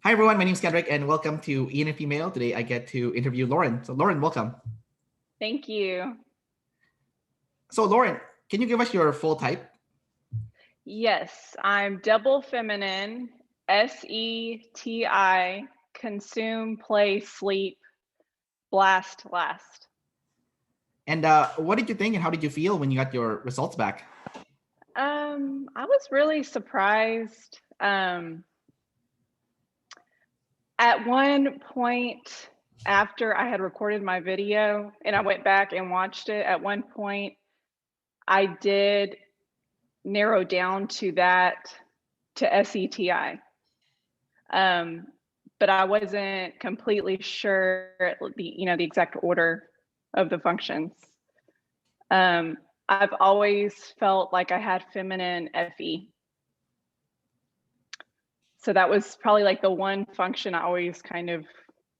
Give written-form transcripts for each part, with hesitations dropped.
Hi everyone, my name is Kendrick and welcome to ENFP Mail. Today I get to interview Lauren. So Lauren, welcome. Thank you. So Lauren, can you give us your full type? Yes, I'm double feminine, SETI, consume, play, sleep, blast, last. And what did you think and how did you feel when you got your results back? I was really surprised. At one point after I had recorded my video and I went back and watched it, at one point I did narrow down to SETI. But I wasn't completely sure the exact order of the functions. I've always felt like I had feminine FE. So that was probably like the one function I always kind of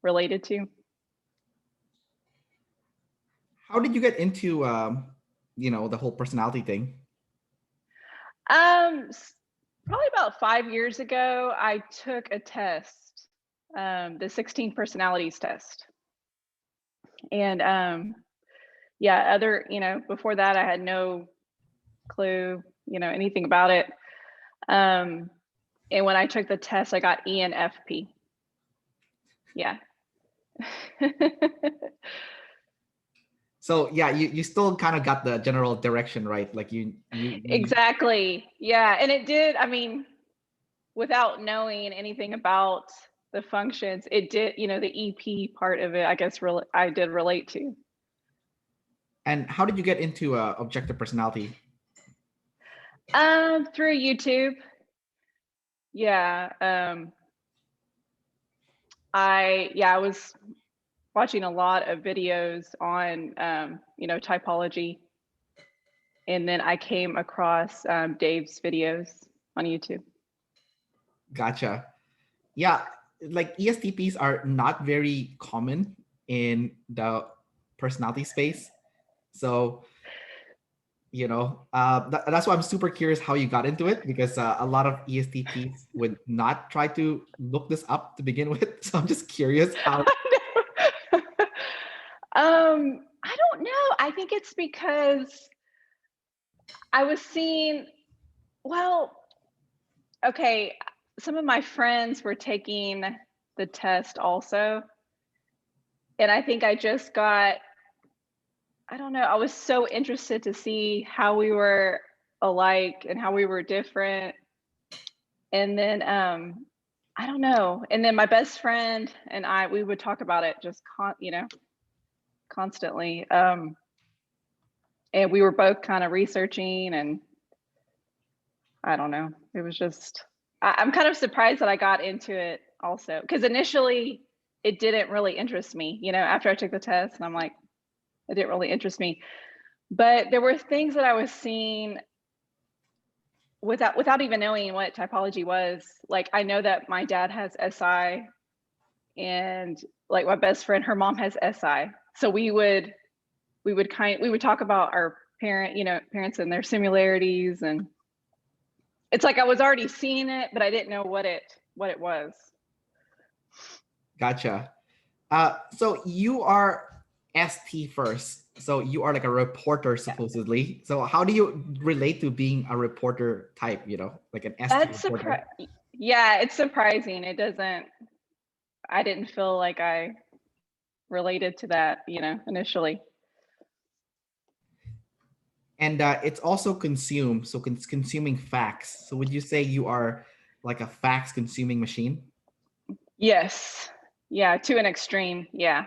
related to. How did you get into the whole personality thing? Probably about 5 years ago, I took a test, the 16 personalities test. And before that I had no clue, anything about it. And when I took the test, I got ENFP. Yeah. So yeah, you still kind of got the general direction, right? Like you Exactly. Yeah. And it did, I mean, without knowing anything about the functions, it did, the EP part of it, I guess I did relate to. And how did you get into objective personality? Through YouTube. Yeah. I was watching a lot of videos on, typology. And then I came across Dave's videos on YouTube. Gotcha. Yeah, like ESTPs are not very common in the personality space. So that's why I'm super curious how you got into it, because a lot of ESTPs would not try to look this up to begin with. So I'm just curious how. I don't know. I think it's because I was seeing, okay, some of my friends were taking the test also. And I think I just got, I don't know, I was so interested to see how we were alike and how we were different. And then, I don't know. And then my best friend and we would talk about it just, constantly. And we were both kind of researching, and I don't know. It was just, I'm kind of surprised that I got into it also, because initially it didn't really interest me, after I took the test, and I'm like, it didn't really interest me. But there were things that I was seeing without even knowing what typology was. Like, I know that my dad has SI, and like my best friend, her mom has SI. So we would talk about our parents and their similarities, and it's like I was already seeing it, but I didn't know what it was. Gotcha. So you are ST first. So you are like a reporter supposedly. So how do you relate to being a reporter type? Like an ST reporter? Yeah, it's surprising. I didn't feel like I related to that, initially. And it's also consumed, so consuming facts. So would you say you are like a facts consuming machine? Yes. Yeah, to an extreme. Yeah.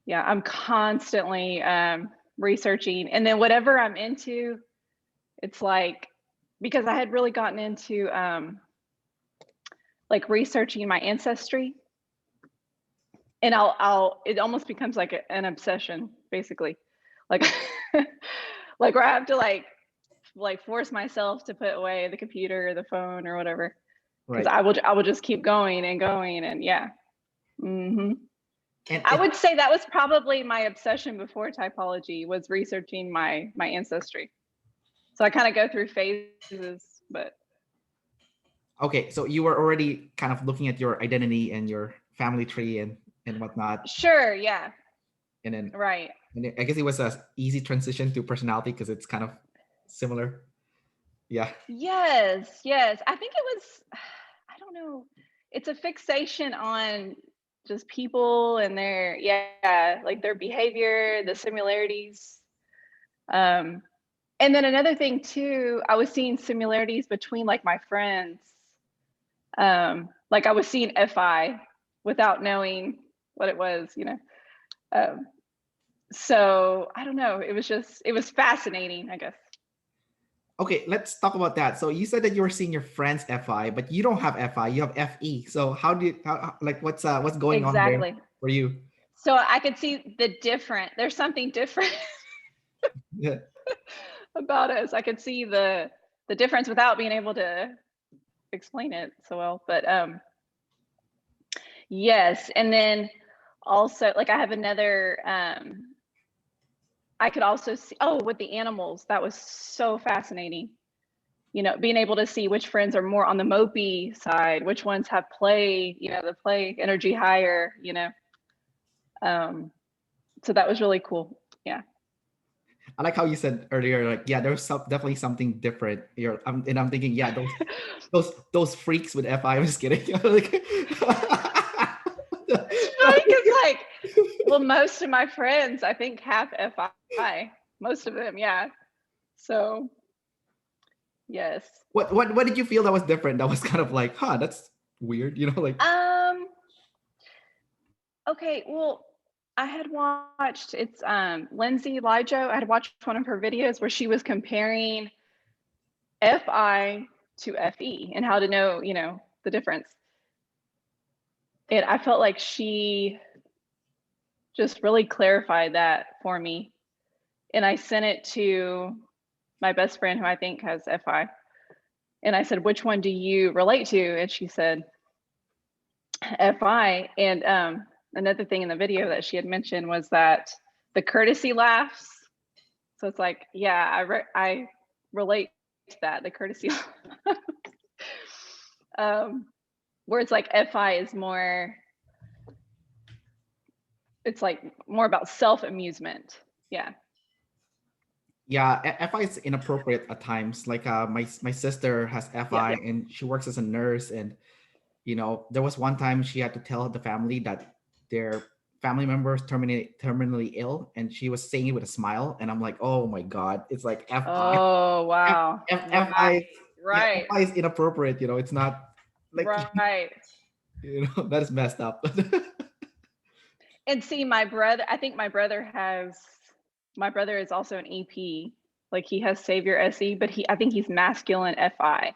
Yeah, I'm constantly researching. And then whatever I'm into, it's like, because I had really gotten into like researching my ancestry. And it almost becomes like an obsession, basically. Like, like where I have to like force myself to put away the computer or the phone or whatever, because Right. I will just keep going and going, and yeah. Mm-hmm. And I would say that was probably my obsession before typology, was researching my ancestry. So I kind of go through phases, but Okay, so you were already kind of looking at your identity and your family tree and whatnot. Sure, yeah. And then Right. and I guess it was a easy transition to personality because it's kind of similar. Yeah. Yes, yes. I think it was, I don't know. It's a fixation on just people and their, yeah, like their behavior, the similarities. Um, and then another thing too, I was seeing similarities between like my friends. Like I was seeing FI without knowing what it was, you know. Um, so I don't know. It was fascinating, I guess. Okay, let's talk about that. So you said that you were seeing your friends FI, but you don't have FI, you have FE. So like what's going on there Exactly. for you? So I could see the different, there's something different Yeah. about us. I could see the difference without being able to explain it so well. But yes, and then also like I have another I could also see, oh, with the animals, that was so fascinating. You know, being able to see which friends are more on the mopey side, which ones have play, you know, the play energy higher, you know. So that was really cool. Yeah. I like how you said earlier, like, yeah, there's definitely something different. And I'm thinking, yeah, those freaks with FI. I'm just kidding. Like, Because like, well, most of my friends, I think, have FI. Most of them, yeah. So yes. what did you feel that was different? That was kind of like, huh, that's weird. You know, like. Okay, well, I had watched it's Lindsay Lijo. I had watched one of her videos where she was comparing FI to FE and how to know, you know, the difference. And I felt like she just really clarified that for me. And I sent it to my best friend who I think has FI. And I said, which one do you relate to? And she said, FI. And another thing in the video that she had mentioned was that the courtesy laughs. So it's like, yeah, I relate to that, the courtesy where it's like FI is more, it's like more about self-amusement. Yeah. Yeah, FI is inappropriate at times. Like my sister has FI Yeah. and she works as a nurse, and you know, there was one time she had to tell the family that their family member was terminally ill, and she was saying it with a smile, and I'm like, oh my god, it's like FI. Oh, wow. FI, yeah, Right. FI is inappropriate. You know, it's not like Right. you know that is messed up. And see, my brother, I think my brother is also an EP. Like he has Savior SE, but I think he's masculine FI.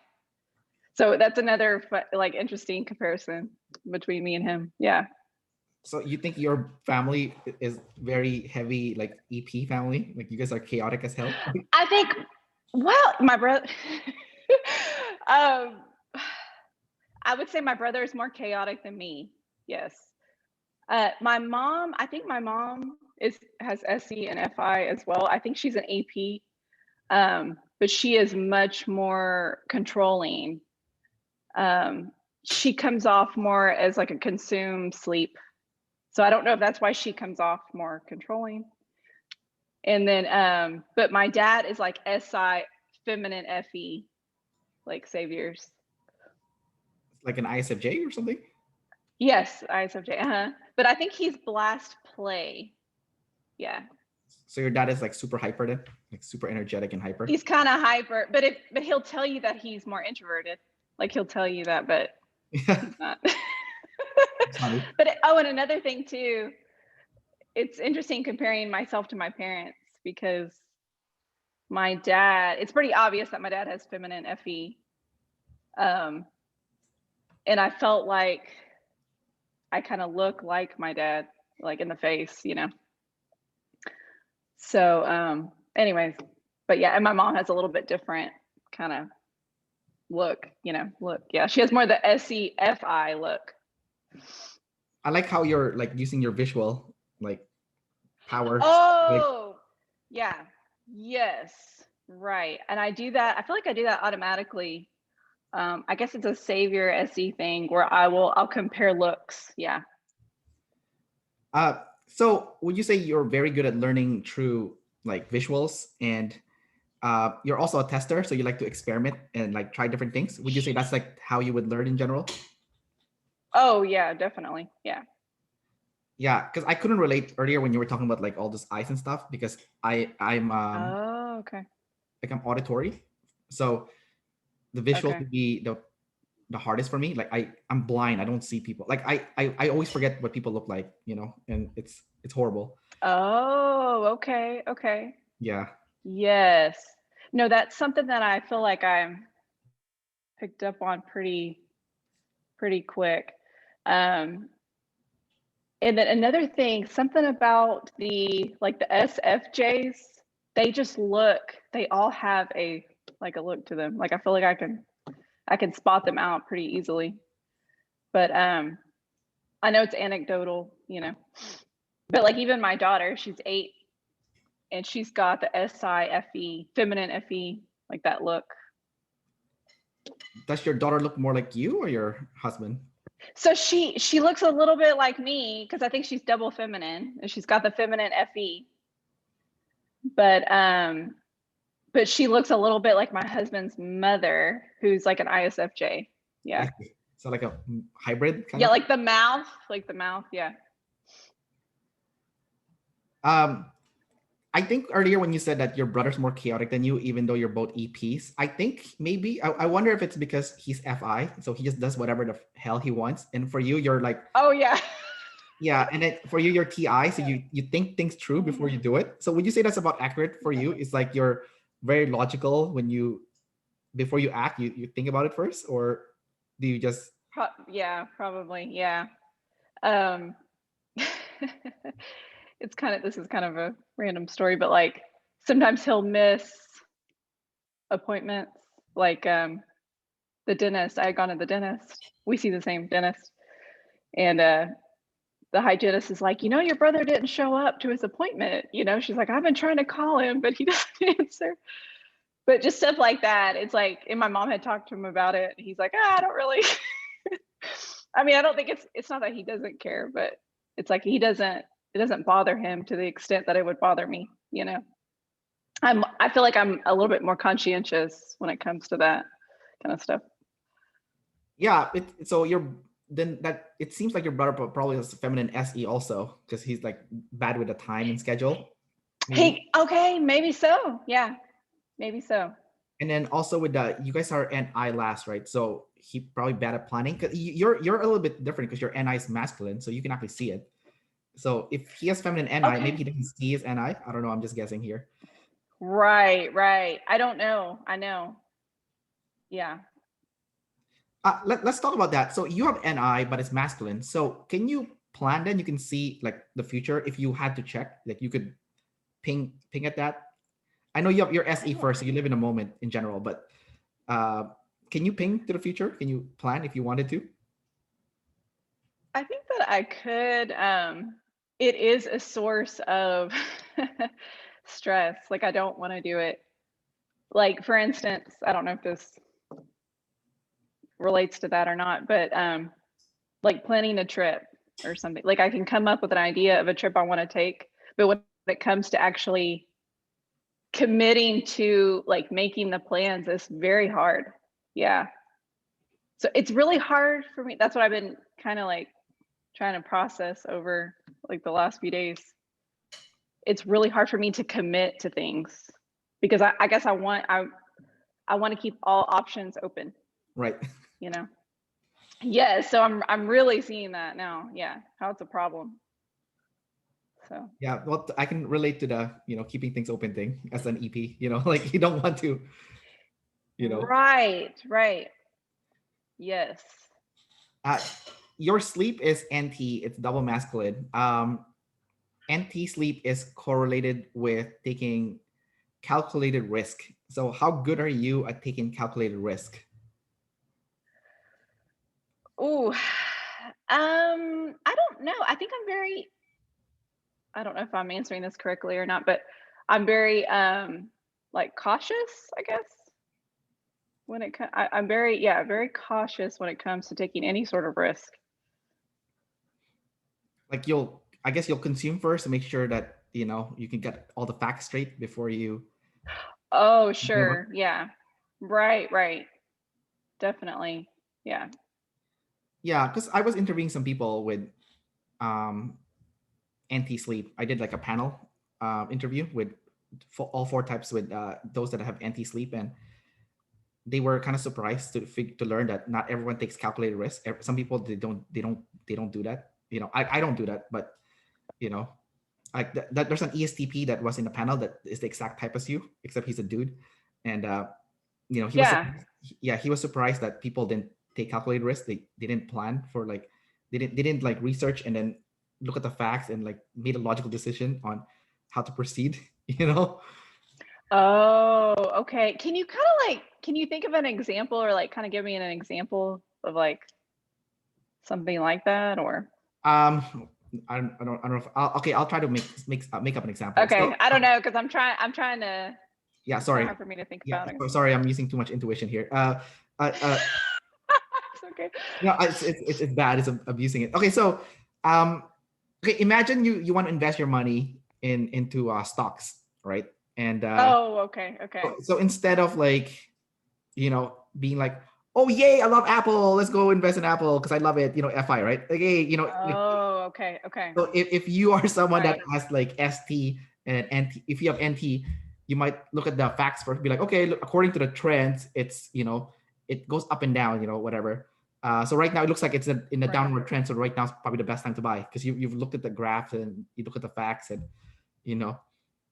So that's another like interesting comparison between me and him. Yeah. So you think your family is very heavy, like EP family? Like you guys are chaotic as hell? I think, well, my brother, um, I would say my brother is more chaotic than me. Yes. My mom, I think my mom has SE and FI as well. I think she's an AP, but she is much more controlling. She comes off more as like a consume sleep. So I don't know if that's why she comes off more controlling. And then, but my dad is like SI, feminine FE, like Saviors. Like an ISFJ or something? Yes, ISFJ. But I think he's blast play. Yeah. So your dad is like super hyper then, like super energetic and hyper. He's kind of hyper, but he'll tell you that he's more introverted. Like he'll tell you that, but Yeah. he's not. Funny. But oh, and another thing too, it's interesting comparing myself to my parents because my dad, it's pretty obvious that my dad has feminine FE. And I felt like I kind of look like my dad, like in the face, you know. So anyways, but yeah, and my mom has a little bit different kind of look, you know, look. Yeah, she has more the SEFI look. I like how you're like using your visual like powers. Like, Oh, yeah. Yes. Right. And I do that. I feel like I do that automatically. I guess it's a savior SE thing where I'll compare looks. Yeah. So would you say you're very good at learning through like visuals, and you're also a tester, so you like to experiment and like try different things? Would you say that's like how you would learn in general? Oh yeah, definitely. Yeah. Yeah, because I couldn't relate earlier when you were talking about like all this eyes and stuff, because I'm Oh, okay. like I'm auditory, so the visuals Okay. would be the hardest for me. Like I'm blind, I don't see people. Like I always forget what people look like, you know, and it's horrible. Oh, okay. Okay. Yeah. Yes. No, that's something that I feel like I'm picked up on pretty quick. Um, and then another thing, something about the like the SFJs, they just look, they all have a like a look to them. Like I feel like I can spot them out pretty easily. But I know it's anecdotal, you know. But like even my daughter, she's 8 and she's got the SIFE, feminine FE, like that look. Does your daughter look more like you or your husband? So she looks a little bit like me because I think she's double feminine and she's got the feminine FE. But she looks a little bit like my husband's mother, who's like an ISFJ. Yeah. So like a hybrid kind Yeah, of. like the mouth, yeah. Um, I think earlier when you said that your brother's more chaotic than you, even though you're both EPs, I think maybe I wonder if it's because he's FI, so he just does whatever the hell he wants, and for you, you're like, Oh yeah. yeah, and then for you, you're TI, so you think things through before you do it. So would you say that's about accurate for you? It's like you're very logical when you before you act, you think about it first, or do you just? Yeah, probably. Yeah. Um this is kind of a random story, but like sometimes he'll miss appointments. Like the dentist, I had gone to the dentist. We see the same dentist. And the hygienist is like, your brother didn't show up to his appointment. She's like, I've been trying to call him, but he doesn't answer. But just stuff like that. It's like, and my mom had talked to him about it. He's like, I don't really. I mean, I don't think it's not that he doesn't care, but it's like it doesn't bother him to the extent that it would bother me. I feel like I'm a little bit more conscientious when it comes to that kind of stuff. Yeah, so you're then that it seems like your brother probably has feminine SE also, because he's like bad with the time and schedule. Hey, okay, maybe so. Yeah, maybe so. And then also with the you guys are NI last, right? So he probably bad at planning, because you're a little bit different because your NI is masculine, so you can actually see it. So if he has feminine NI, maybe he doesn't see his NI. I don't know. I'm just guessing here. Right. I don't know. I know. Yeah. Let's talk about that. So you have NI, but it's masculine. So can you plan then? You can see like the future if you had to check. Like you could ping at that. I know you have your SE first, so you live in a moment in general. But can you ping to the future? Can you plan if you wanted to? I think that I could. It is a source of stress. Like I don't want to do it. Like for instance, I don't know if this relates to that or not, but like planning a trip or something. Like I can come up with an idea of a trip I want to take, but when it comes to actually committing to like making the plans, it's very hard. Yeah. So it's really hard for me. That's what I've been kind of like trying to process over like the last few days. It's really hard for me to commit to things because I guess I want to keep all options open. Right. Yeah, so I'm really seeing that now. Yeah, how it's a problem. So Yeah, well, I can relate to the keeping things open thing as an EP. Like you don't want to. Right. Yes. Uh, your sleep is NT. It's double masculine. NT sleep is correlated with taking calculated risk. So how good are you at taking calculated risk? Ooh. I don't know. I think I don't know if I'm answering this correctly or not, but I'm very like cautious, I guess. when it comes, I'm very cautious when it comes to taking any sort of risk. Like I guess you'll consume first to make sure that, you know, you can get all the facts straight before you. Oh, sure. Yeah. Right. Definitely. Yeah. Yeah, because I was interviewing some people with anti-sleep. I did like a panel interview with all 4 types, with those that have anti-sleep, and they were kind of surprised to learn that not everyone takes calculated risk. Some people they don't do that. You know, I don't do that, but you know, like that there's an ESTP that was in the panel that is the exact type as you, except he's a dude, and you know, he was surprised that people didn't take calculated risk. They didn't plan for, like, they didn't like research and then look at the facts and like made a logical decision on how to proceed. You know. Oh, okay. Can you think of an example, or like kind of give me an example of like something like that, or? I don't know if I'll try to make up an example. Okay, So, I don't know, because I'm trying to. yeah, sorry. It's hard for me to think about it. Sorry, I'm using too much intuition here. It's okay. No, it's bad. It's abusing it. Okay, so okay, imagine you want to invest your money into stocks, right? And Oh, okay. so instead of, like, you know, being like, oh yay, I love Apple, let's go invest in Apple because I love it, you know, FI, right? Like, hey, you know. Oh, okay. So if you are someone Right. that has like ST and NT, if you have NT, you might look at the facts first, be like, okay, look, according to the trends, it's, you know, it goes up and down, you know, whatever. So right now it looks like it's in the downward trend. So right now is probably the best time to buy, because you've looked at the graph and you look at the facts, and you know,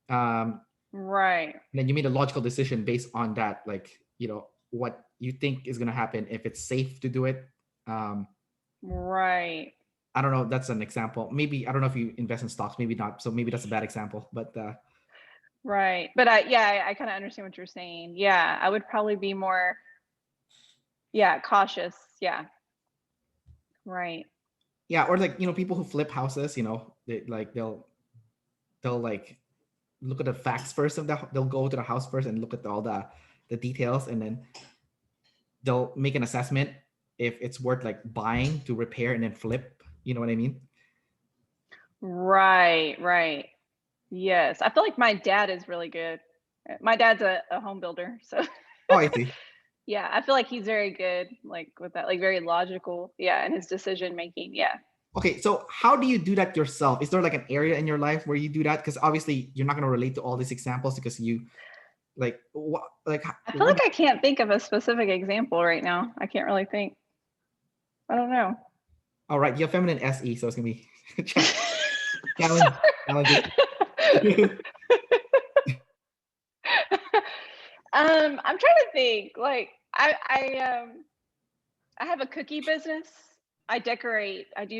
right. and then you made a logical decision based on that, like, you know, what you think is going to happen, if it's safe to do it. Right. I don't know. That's an example. Maybe, I don't know if you invest in stocks, maybe not. So maybe that's a bad example, but right. But I kind of understand what you're saying. Yeah, I would probably be more, cautious. Yeah. Right. yeah. Or like, you know, people who flip houses, you know, they'll like look at the facts first of they'll go to the house first and look at all the details, and then they'll make an assessment if it's worth like buying to repair and then flip. You know what I mean? Right. Yes. I feel like my dad is really good. My dad's a home builder. So Oh, I see. yeah, I feel like he's very good, like with that, like very logical. Yeah. And his decision making. Yeah. Okay, so how do you do that yourself? Is there like an area in your life where you do that? Because obviously you're not going to relate to all these examples, because you like what, like I feel like I can't think of a specific example right now. I can't really think. I don't know. all right, you have feminine SE, so it's gonna be challenge. I'm trying to think. Like I have a cookie business. I do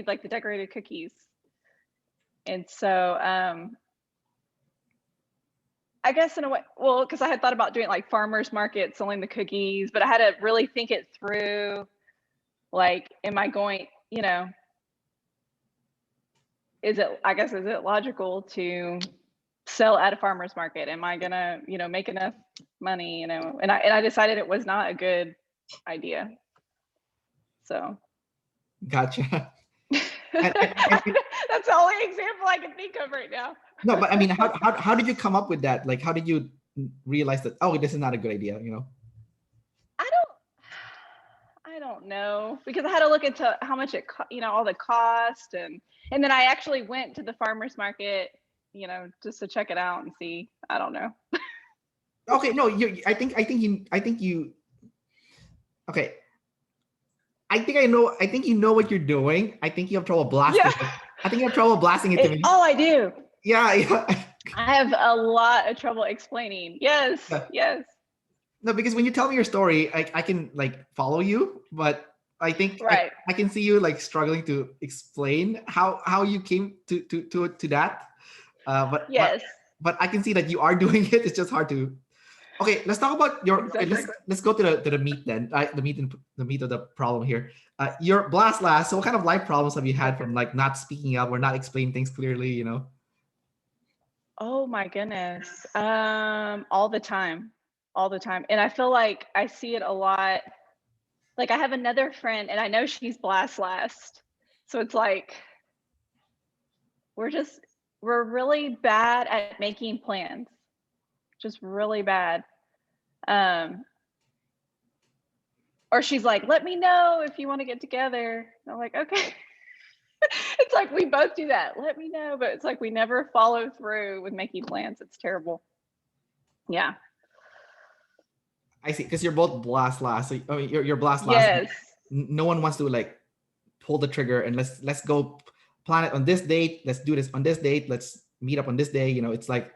like the decorated cookies. And so I guess in a way, well, because I had thought about doing like farmers market, selling the cookies, but I had to really think it through. Like, am I going, is it logical to sell at a farmer's market? Am I gonna, make enough money, And I decided it was not a good idea. So Gotcha. That's the only example I can think of right now. No, but I mean, how did you come up with that? Like, how did you realize that, oh, this is not a good idea, I don't know, because I had to look into how much all the cost, and then I actually went to the farmer's market, just to check it out and see. I don't know. Okay, no, I think you. Okay, I think you know what you're doing. I think you have trouble blasting. Yeah. I think you have trouble blasting it to me. Oh, I do. Yeah. I have a lot of trouble explaining. Yes. No, because when you tell me your story, I can like follow you, but I think right. I can see you like struggling to explain how you came to that. But yes. But I can see that you are doing it. It's just hard to. Okay, let's talk about your. Exactly. Okay, let's go to the meat then. The meat of the problem here. Your blast last. So what kind of life problems have you had from like not speaking up or not explaining things clearly? Oh my goodness. All the time. all the time. And I feel like I see it a lot. Like I have another friend and I know she's blast last. So it's like, we're really bad at making plans. Just really bad. Or she's like, let me know if you want to get together. And I'm like, okay. It's like we both do that. Let me know, but it's like we never follow through with making plans. It's terrible. Yeah. I see, because you're both blast last. So I mean, you're blast last. Yes. No one wants to like pull the trigger and let's go plan it on this date. Let's do this on this date. Let's meet up on this day. You know, it's like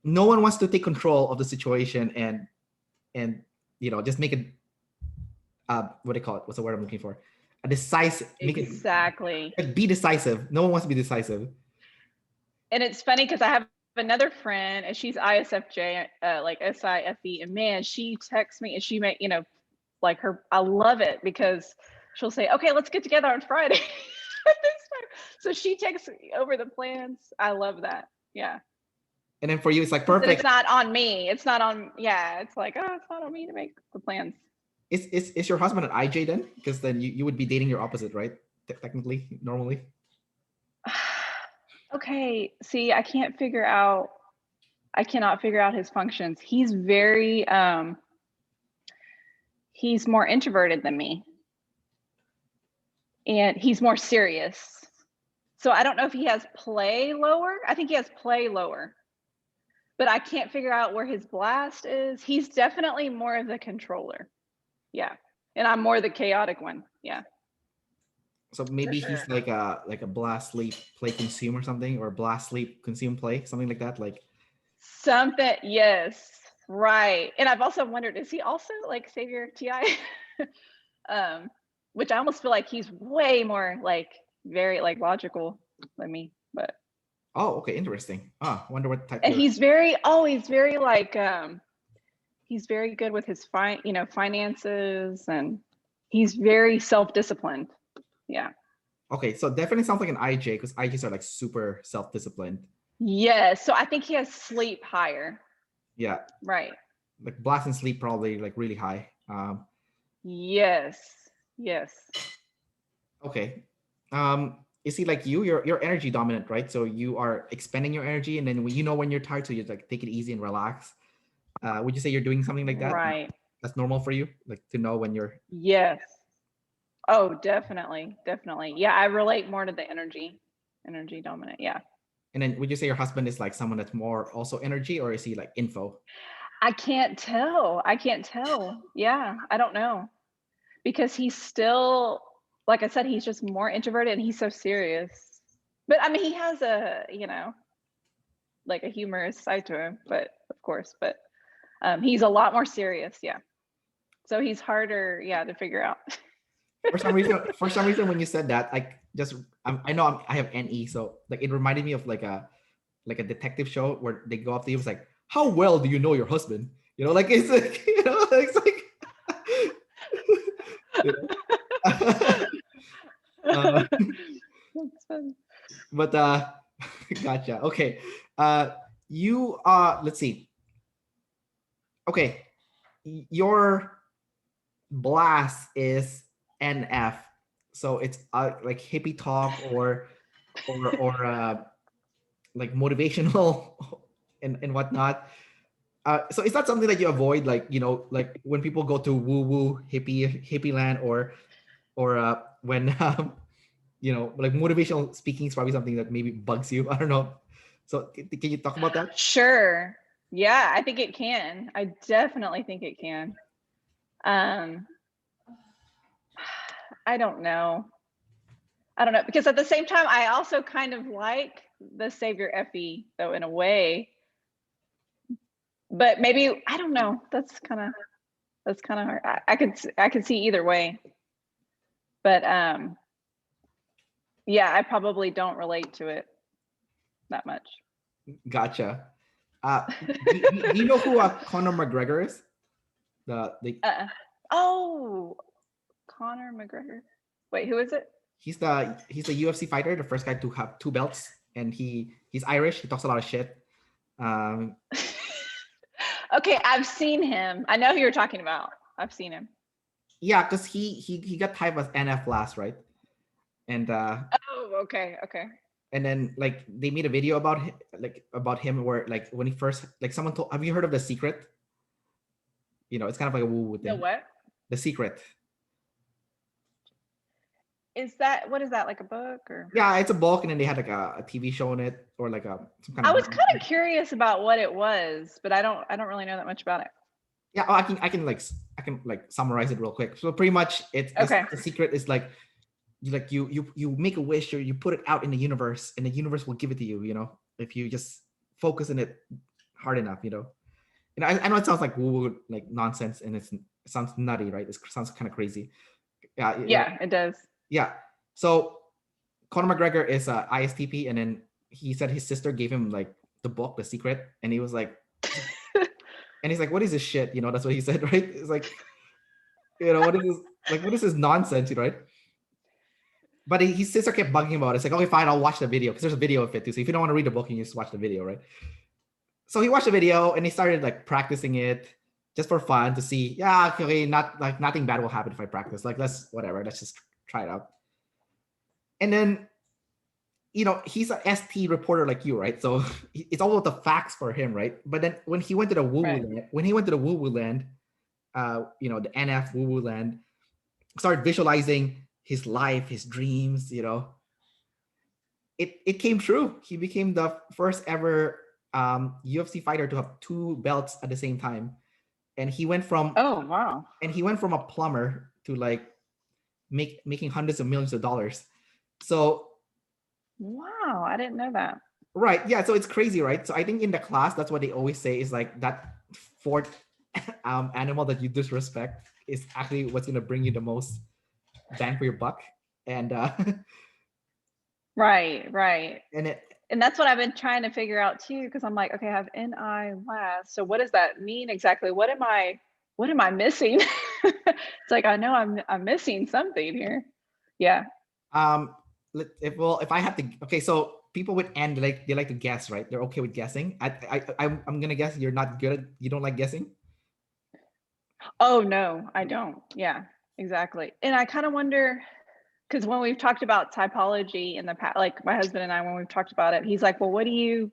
no one wants to take control of the situation and you know just make it what do they call it? What's the word I'm looking for? A decisive. Exactly. Be decisive. No one wants to be decisive. And it's funny because I have another friend and she's ISFJ, like SIFE, and man, she texts me and she may, you know, like her, I love it because she'll say, okay, let's get together on Friday. So she takes over the plans. I love that. Yeah. And then for you, it's like perfect. It's not on me. It's not on, yeah. It's like, oh, it's not on me to make the plans. Is your husband an IJ then? Because then you would be dating your opposite, right? Technically, normally. Okay. See, I cannot figure out his functions. He's very, he's more introverted than me. And he's more serious. So I don't know if he has play lower. I think he has play lower. But I can't figure out where his blast is. He's definitely more of the controller. Yeah. And I'm more the chaotic one. Yeah. So maybe he's like a blast sleep play consume or something, or blast sleep consume play, something like that. Like something, yes. Right. And I've also wondered, is he also like Savior TI? Which I almost feel like he's way more like very like logical than me, but oh, okay, interesting. I wonder what type. And he's very like he's very good with his finances, and he's very self-disciplined. Yeah. Okay, so definitely sounds like an IJ because IJs are like super self-disciplined. Yes, so I think he has sleep higher. Yeah. Right. Like blast and sleep probably like really high. Yes. Yes. Okay. Is he like you? You're energy dominant, right? So you are expending your energy, and then when you know when you're tired, so you like take it easy and relax. Would you say you're doing something like that? Right. That's normal for you, like to know when you're. Yes. Oh, definitely, definitely. Yeah, I relate more to the energy dominant. Yeah. And then would you say your husband is like someone that's more also energy, or is he like info? I can't tell. Yeah, I don't know. Because he's still, like I said, he's just more introverted and he's so serious. But I mean, he has a, like a humorous side to him, but of course, but he's a lot more serious. Yeah. So he's harder, to figure out. For some reason, when you said that, I know I have NE, so like it reminded me of like a detective show where they go up to you, it's like, how well do you know your husband? Like it's like, it's like. That's fun. But gotcha. Okay. You let's see. Okay. Your blast is NF. So it's like hippie talk or like motivational and whatnot. So is that something that you avoid, like like when people go to woo hippie land, or when like motivational speaking is probably something that maybe bugs you. I don't know. So can you talk about that? Sure. Yeah, I think it can. I definitely think it can. I don't know, because at the same time, I also kind of like the Savior FE though, in a way. But maybe, I don't know. That's kind of hard. I could see either way. But yeah, I probably don't relate to it that much. Gotcha. Do you know who Conor McGregor is? Oh, Conor McGregor. Wait, who is it? He's the UFC fighter, the first guy to have 2 belts, and he's Irish. He talks a lot of shit. Okay, I've seen him. I know who you're talking about. I've seen him. Yeah, because he got typed as NF last, right? And oh, okay. And then like they made a video about him where like when he first like someone told, have you heard of The Secret? It's kind of like a woo-woo thing. The what? The Secret. What is that, like a book or? Yeah, it's a book, and then they had like a TV show on it, or like some kind of. I was kind of curious about what it was, but I don't really know that much about it. Yeah, I can summarize it real quick. So pretty much it's okay. The Secret is like you make a wish, or you put it out in the universe, and the universe will give it to you, if you just focus on it hard enough, And I know it sounds like woo, like nonsense, and it sounds nutty, right? It sounds kind of crazy. Yeah, it does. Yeah. So Conor McGregor is a ISTP, and then he said his sister gave him like the book, The Secret, and he was like, and he's like, "What is this shit?" That's what he said, right? It's like, what is this? Like, what is this nonsense, right? But his sister kept bugging him about it. It's like, okay, fine, I'll watch the video, because there's a video of it too. So if you don't want to read the book, you just watch the video, right? So he watched the video and he started like practicing it just for fun to see, yeah, okay, nothing bad will happen if I practice. Like, let's just try it out. And then, he's an ST reporter like you, right? So it's all about the facts for him, right? But then when he went to the woo-woo land, the NF woo-woo land, started visualizing his life, his dreams, it came true. He became the first ever UFC fighter to have 2 belts at the same time. And he went from a plumber to like making hundreds of millions of dollars. So wow, I didn't know that. Right. Yeah. So it's crazy, right? So I think in the class, that's what they always say is like that fourth animal that you disrespect is actually what's going to bring you the most bang for your buck. And right. And that's what I've been trying to figure out too, because I'm like, okay, I have NI last. So what does that mean exactly? What am I missing? It's like, I know I'm missing something here. Yeah. If I have to, okay, so people with N, they like to guess, right? They're okay with guessing. I'm gonna guess you're not good at, you don't like guessing. Oh no, I don't. Yeah, exactly. And I kind of wonder, because when we've talked about typology in the past, like my husband and I, when we've talked about it, he's like, well, what do you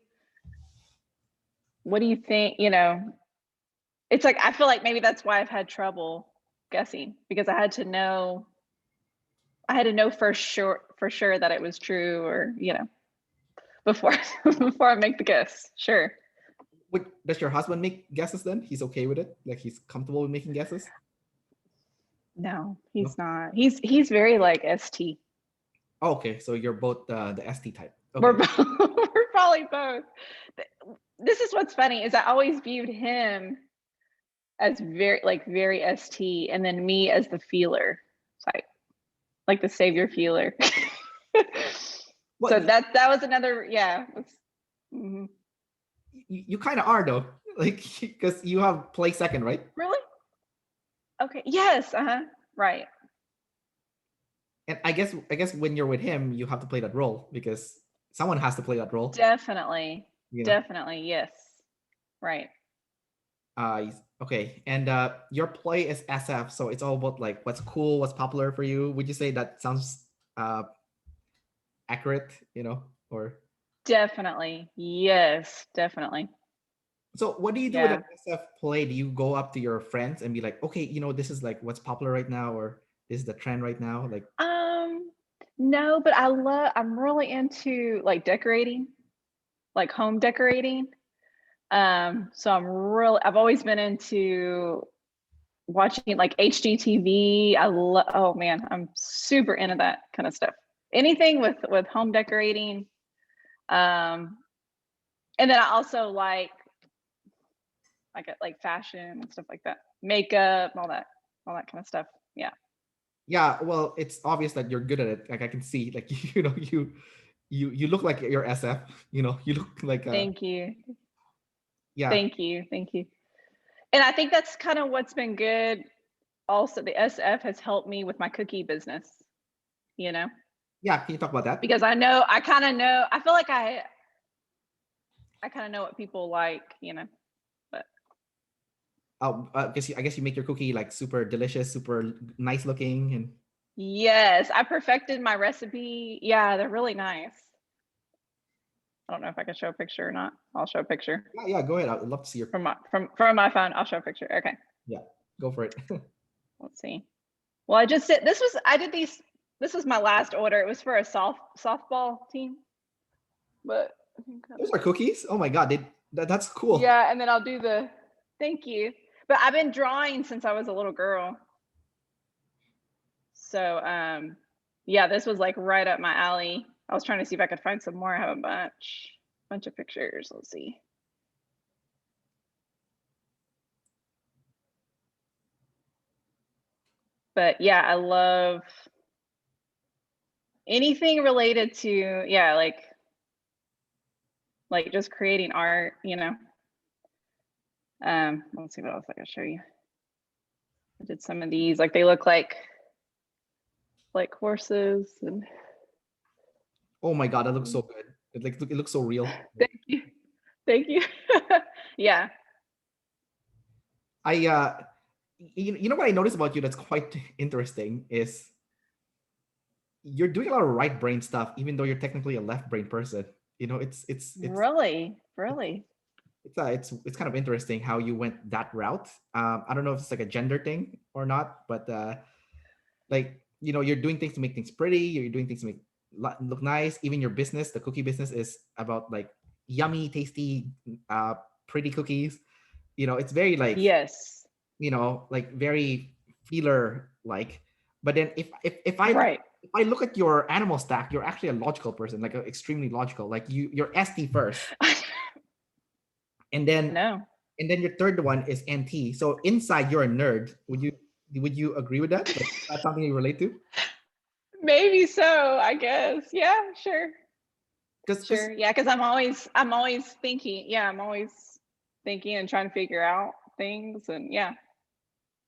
think? It's like, I feel like maybe that's why I've had trouble guessing, because I had to know for sure that it was true, or, before I make the guess. Sure. Does your husband make guesses then? He's okay with it? Like, he's comfortable with making guesses? No, he's not. He's very like ST. Oh, okay, so you're both the ST type. Okay. We're probably both. This is what's funny, is I always viewed him as very ST, and then me as the feeler type, like the savior feeler. So that was another, yeah. Mm-hmm. You kind of are though, like, because you have play second, right? Really? Okay. Yes. Right. And I guess when you're with him, you have to play that role, because someone has to play that role. Definitely. Definitely. Yes. Right. Okay. And your play is SF, so it's all about like what's cool, what's popular for you. Would you say that sounds accurate, or? Definitely. Yes, definitely. So what do you do with an SF play? Do you go up to your friends and be like, okay, this is like what's popular right now, or this is the trend right now? Like, no, but I'm really into like decorating, like home decorating. So I've always been into watching like HGTV. Oh man, I'm super into that kind of stuff. Anything with home decorating. And then I also like fashion and stuff like that, makeup, all that kind of stuff. Yeah. Yeah, well, it's obvious that you're good at it. Like, I can see, like, you look like you're SF. You look like. Thank you. Yeah. Thank you. And I think that's kind of what's been good. Also, the SF has helped me with my cookie business. Yeah, can you talk about that? Because I kind of know. I feel like I kind of know what people like. But I guess you make your cookie like super delicious, super nice looking, and Yes, I perfected my recipe. Yeah, they're really nice. I don't know if I can show a picture or not. I'll show a picture yeah, go ahead. I'd love to see your from my phone. I'll show a picture. Okay, yeah, go for it. let's see. Well, I just did I did these. This was my last order. It was for a softball team, but I think Those are cookies. Oh my god, that's cool. yeah. And then I'll do the thank you. But I've been drawing since I was a little girl. So yeah, this was like right up my alley. I was trying to see if I could find some more. I have a bunch of pictures. Let's see. But yeah, I love anything related to yeah, like just creating art, you know. Let's see what else I can show you. I did some of these, like they look like horses and Oh my god, that looks so good. It looks so real. thank you. Thank you. Yeah. You know what I noticed about you that's quite interesting is you're doing a lot of right brain stuff, even though you're technically a left brain person. You know, it's Really? it's kind of interesting how you went that route. I don't know if it's like a gender thing or not, but like you're doing things to make things pretty. You're doing things to make look nice. Even your business, the cookie business, is about like yummy, tasty, pretty cookies. It's very like Yes. like very feeler like. But then if I Right. if I look at your animal stack, you're actually a logical person, like extremely logical. Like you're ST first, and then No. and then your third one is NT. So inside you're a nerd. Would you agree with that? Like, that's something you relate to? Maybe so, I guess. Yeah, sure. Because Sure. Yeah, because I'm always thinking. Yeah, I'm always thinking and trying to figure out things and yeah.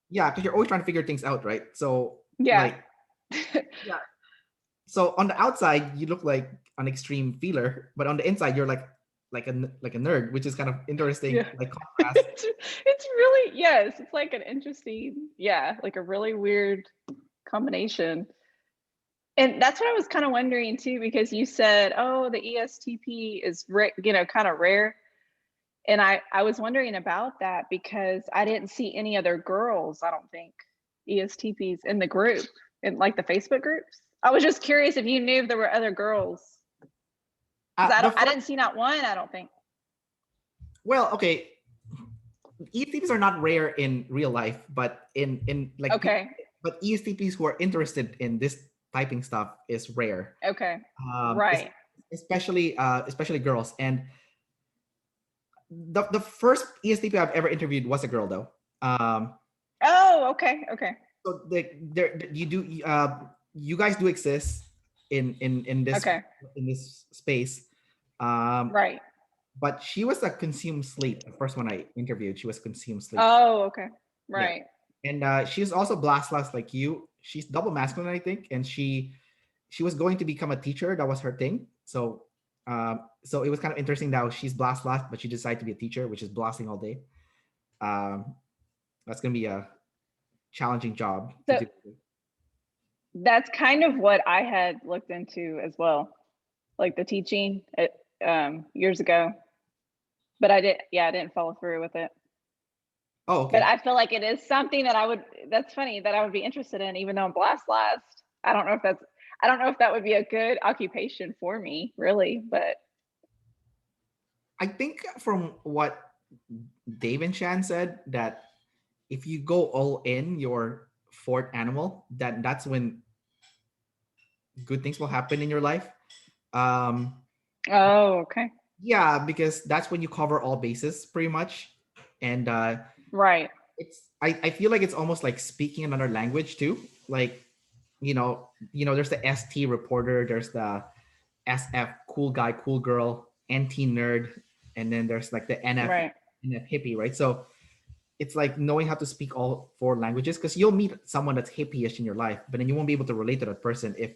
yeah, because you're always trying to figure things out, right? So Yeah. like yeah. So on the outside you look like an extreme feeler, but on the inside you're like a nerd, which is kind of interesting, Yeah. like contrast. It's really yes, it's like an interesting, yeah, like a really weird combination. And that's what I was kind of wondering too, because you said, oh, the ESTP is kind of rare. And I was wondering about that because I didn't see any other girls, I don't think, ESTPs in the group, in like the Facebook groups. I was just curious if you knew if there were other girls. I didn't see not one, I don't think. Well, okay. ESTPs are not rare in real life, but in like Okay. but ESTPs who are interested in this typing stuff is rare. Okay. Right. Especially girls. And the first ESTP I've ever interviewed was a girl though. Oh, okay. Okay. So you guys do exist in this Okay. in this space. Right. But she was a consumed sleep. The first one I interviewed, she was consumed sleep. Oh, okay. Right. Yeah. And she's also blast like you. She's double masculine, I think, and she was going to become a teacher. That was her thing. So it was kind of interesting that she's blast, but she decided to be a teacher, which is blasting all day. That's gonna be a challenging job to do. That's kind of what I had looked into as well, like the teaching years ago. But I didn't follow through with it. Oh, okay. But I feel like it is something that that's funny, that I would be interested in, even though I'm blast last. I don't know if that would be a good occupation for me, really, but. I think from what Dave and Shan said, that if you go all in your fourth animal, that's when good things will happen in your life. Oh, okay. Yeah, because that's when you cover all bases pretty much. And right. I feel like it's almost like speaking another language too. Like, there's the ST reporter, there's the SF cool guy, cool girl, NT nerd, and then there's like the NF hippie, right? So it's like knowing how to speak all four languages, because you'll meet someone that's hippie-ish in your life, but then you won't be able to relate to that person if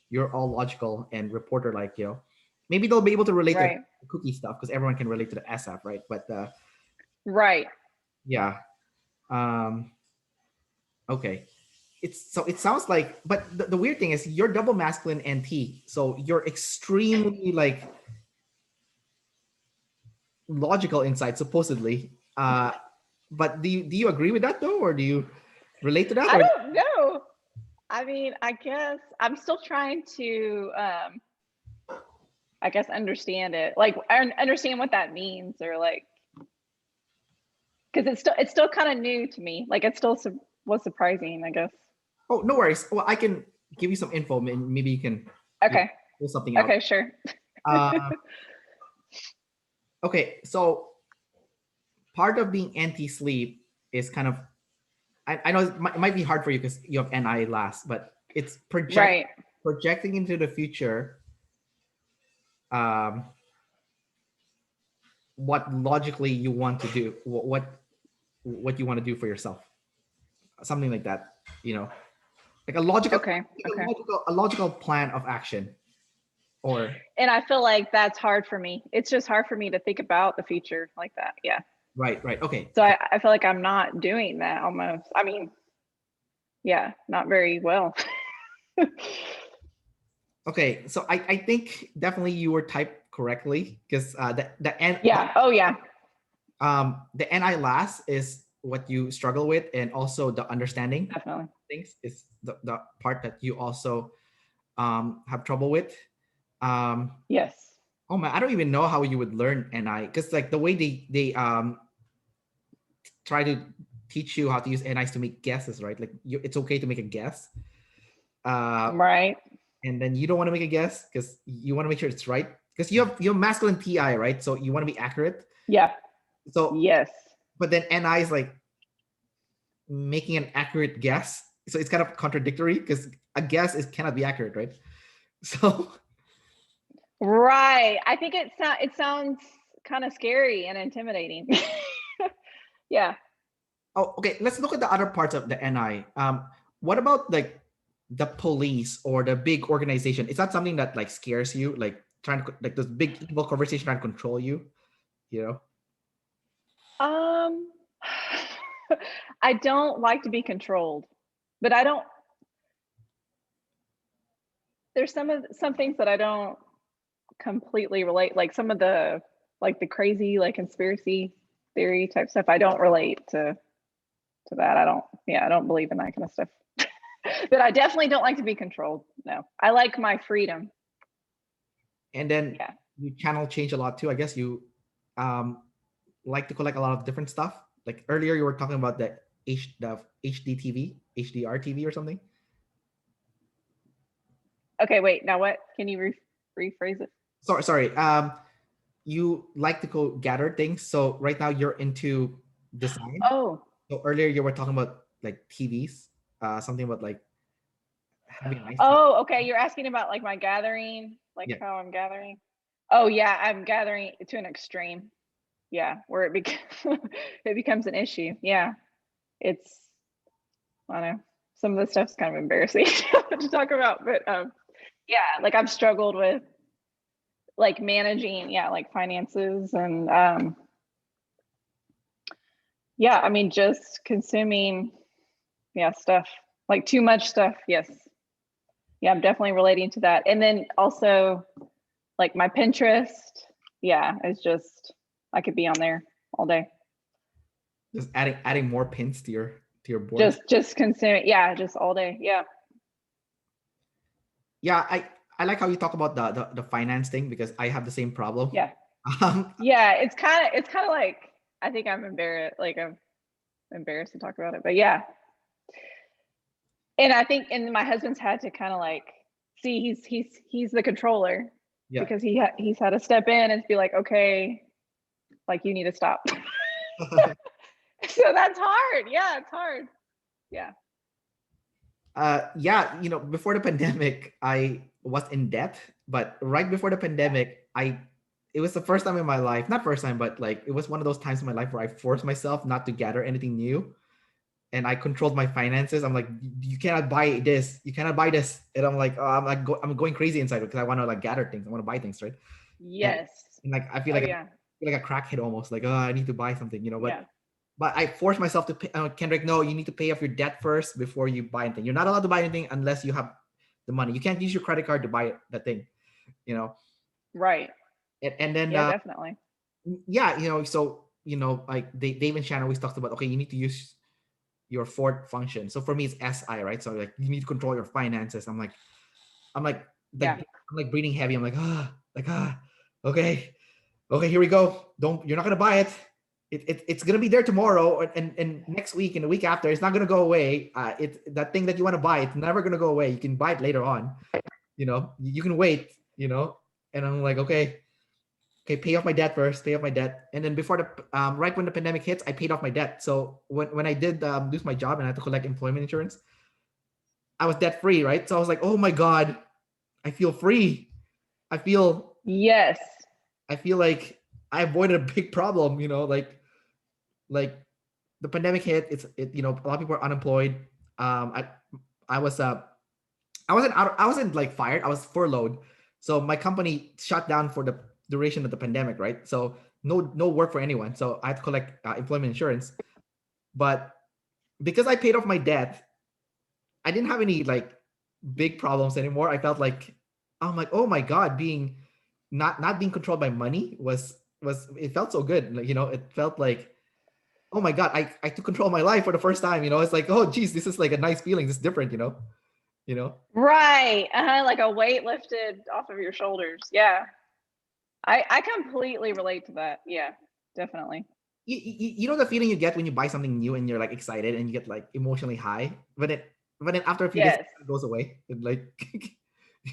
you're all logical and reporter, like, maybe they'll be able to relate to the cookie stuff because everyone can relate to the SF, right? But right. Yeah. Um, okay. So it sounds like, but the weird thing is you're double masculine NT. So you're extremely like logical inside, supposedly. But do you agree with that though? Or do you relate to that? I Or don't know. I mean, I guess I'm still trying to, I guess, understand it. Like, understand what that means, or like, because it's still kind of new to me. Like, it still was surprising, I guess. oh, no worries. Well, I can give you some info. Maybe you can Okay. pull something out. Okay, sure. Okay, so part of being anti-sleep is kind of, I know it might be hard for you because you have NI last, but it's projecting into the future. What logically you want to do, what you want to do for yourself, something like that, like a logical, a logical plan of action. And I feel like that's hard for me. It's just hard for me to think about the future like that. Yeah. Right. Okay. So I feel like I'm not doing that almost. I mean, yeah, not very well. Okay. So I think definitely you were typed correctly because the N. Yeah. Oh yeah. The NI last is what you struggle with, and also the understanding definitely things is the part that you also have trouble with. Yes. Oh man, I don't even know how you would learn NI, because like the way they try to teach you how to use NIs to make guesses, right? Like it's okay to make a guess. Right. And then you don't want to make a guess because you want to make sure it's right, because you have masculine TI, right? So you want to be accurate. Yeah. So yes. But then NI is like making an accurate guess. So it's kind of contradictory because a guess cannot be accurate, right? So right. I think it sounds kind of scary and intimidating. Yeah. Oh, okay. Let's look at the other parts of the NI. What about like the police or the big organization? Is that something that like scares you? Like trying to, like, this big evil conversation trying to control you? I don't like to be controlled, but there's some things that I don't completely relate, like some of the crazy like conspiracy theory type stuff. I don't relate to that. I don't believe in that kind of stuff. But I definitely don't like to be controlled. No, I like my freedom. And then you channel change a lot too. I guess you like to collect a lot of different stuff. Like earlier you were talking about the HDTV, HDR TV or something. Okay, wait. Now what? Can you rephrase it? Sorry. You like to go gather things. So right now you're into design. Oh. So earlier you were talking about like TVs, something about like having a nice. Oh, okay. You're asking about like my gathering, like how I'm gathering. Oh yeah, I'm gathering to an extreme. Yeah, where it becomes an issue. Yeah, it's, I don't know. Some of the stuff's kind of embarrassing to talk about, but yeah, like I've struggled with like managing, like finances and yeah, I mean just consuming, stuff, like too much stuff. Yes. Yeah, I'm definitely relating to that. And then also like my Pinterest, it's just, I could be on there all day. Just adding more pins to your board. Just consume, just all day. Yeah. Yeah, I like how you talk about the finance thing, because I have the same problem. Yeah. It's kind of like, I think I'm embarrassed to talk about it, but yeah. And I think, and my husband's had to kind of like, see, he's the controller, because he's had to step in and be like, okay, like you need to stop. So that's hard. Yeah, it's hard. Yeah. Before the pandemic, I was in debt, but right before the pandemic, it was the first time in my life, not first time, but like it was one of those times in my life where I forced myself not to gather anything new. And I controlled my finances. I'm like, you cannot buy this. You cannot buy this. And I'm like, I'm going crazy inside because I want to like gather things. I want to buy things, right? Yes. And like I feel like a crackhead almost. Like, I need to buy something, But but I forced myself to pay, Kendrick, no, you need to pay off your debt first before you buy anything. You're not allowed to buy anything unless you have the money. You can't use your credit card to buy that thing, you know? Right. And then, Yeah, definitely. yeah, so, like Dave and Shannon always talked about, okay, you need to use your fourth function. So for me, it's SI, right? So like you need to control your finances. I'm like, Yeah. I'm like breathing heavy. I'm okay, here we go. You're not gonna buy it. It's gonna be there tomorrow and next week and the week after. It's not gonna go away. That thing that you want to buy, it's never gonna go away. You can buy it later on. You can wait. And I'm like, okay, pay off my debt first. Pay off my debt, and then before the right when the pandemic hits, I paid off my debt. So when I did lose my job and I had to collect employment insurance, I was debt free, right? So I was like, oh my god, I feel free. I feel Yes. I feel like I avoided a big problem, like the pandemic hit. A lot of people are unemployed. I was I wasn't like fired. I was furloughed. So my company shut down for the duration of the pandemic, right? So no work for anyone. So I had to collect employment insurance. But because I paid off my debt, I didn't have any like big problems anymore. I felt like I'm like, oh my god, being not being controlled by money was it felt so good. Like, it felt like, oh my god, I took control of my life for the first time. It's like, oh geez, this is like a nice feeling. It's different, Right. Like a weight lifted off of your shoulders. Yeah. I completely relate to that. Yeah, definitely. You know the feeling you get when you buy something new and you're like excited and you get like emotionally high, but then after a few days Yes. it goes away. And like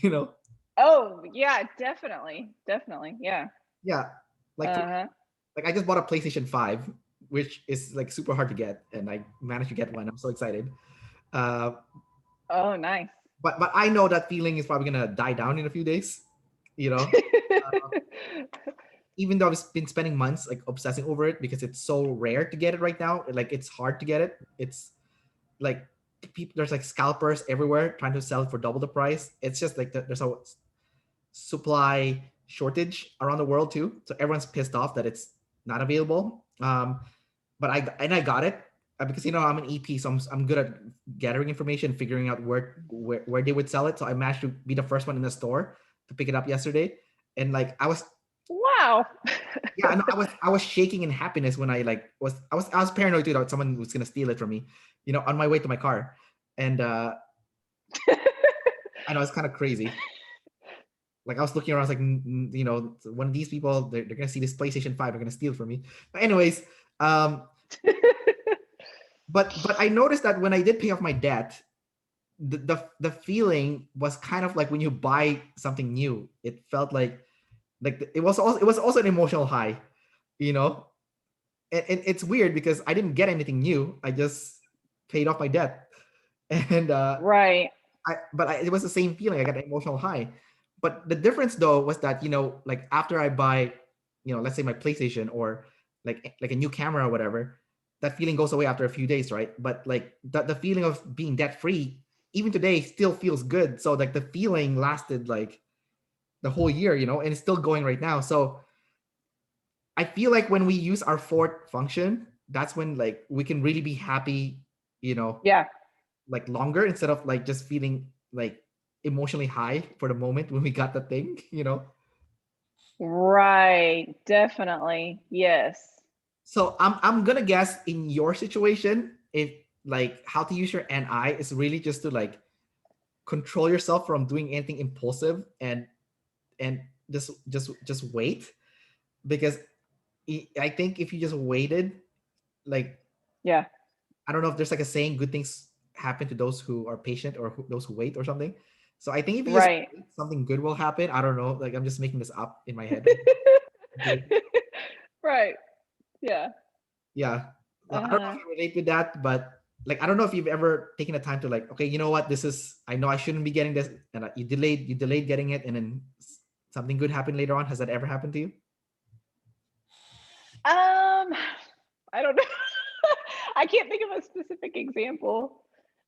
you know. Oh, yeah, definitely. Definitely. Yeah. Yeah. Like like I just bought a PlayStation 5, which is like super hard to get, and I managed to get one. I'm so excited. Oh, nice. But I know that feeling is probably gonna die down in a few days. Even though I've been spending months like obsessing over it because it's so rare to get it right now. Like it's hard to get it. It's like there's like scalpers everywhere trying to sell it for double the price. It's just like there's a supply shortage around the world too. So everyone's pissed off that it's not available. But I got it because I'm an EP, so I'm good at gathering information, figuring out where they would sell it. So I managed to be the first one in the store to pick it up yesterday, and like I was. Wow. Yeah, no, I was shaking in happiness when I like I was paranoid too that someone was gonna steal it from me, on my way to my car, and I know it's kind of crazy. Like I was looking around, I was like, one of these people, they're gonna see this PlayStation 5, they're gonna steal it from me. But anyways, but I noticed that when I did pay off my debt, the feeling was kind of like when you buy something new. It felt like it was also an emotional high, and it's weird because I didn't get anything new. I just paid off my debt, and Right. it was the same feeling. I got an emotional high, but the difference though was that like after I buy, let's say my PlayStation or like a new camera or whatever, that feeling goes away after a few days, right? But like the feeling of being debt free, even today, still feels good. So like the feeling lasted like the whole year, and it's still going right now. So I feel like when we use our fourth function, that's when like we can really be happy, Yeah. like longer instead of like just feeling like emotionally high for the moment when we got the thing. Right. Definitely. Yes. So I'm gonna guess in your situation, if like how to use your NI is really just to like control yourself from doing anything impulsive and just wait, because I think if you just waited, like Yeah. I don't know if there's like a saying, good things happen to those who are patient or those who wait or something. So I think if you just Right. wait, something good will happen. I don't know. Like I'm just making this up in my head. Right. Yeah. Yeah. So I don't know Uh-huh. if you relate with that, but like I don't know if you've ever taken the time to like, okay, you know what? I know I shouldn't be getting this, and you delayed getting it, and then something good happened later on. Has that ever happened to you? I don't know. I can't think of a specific example,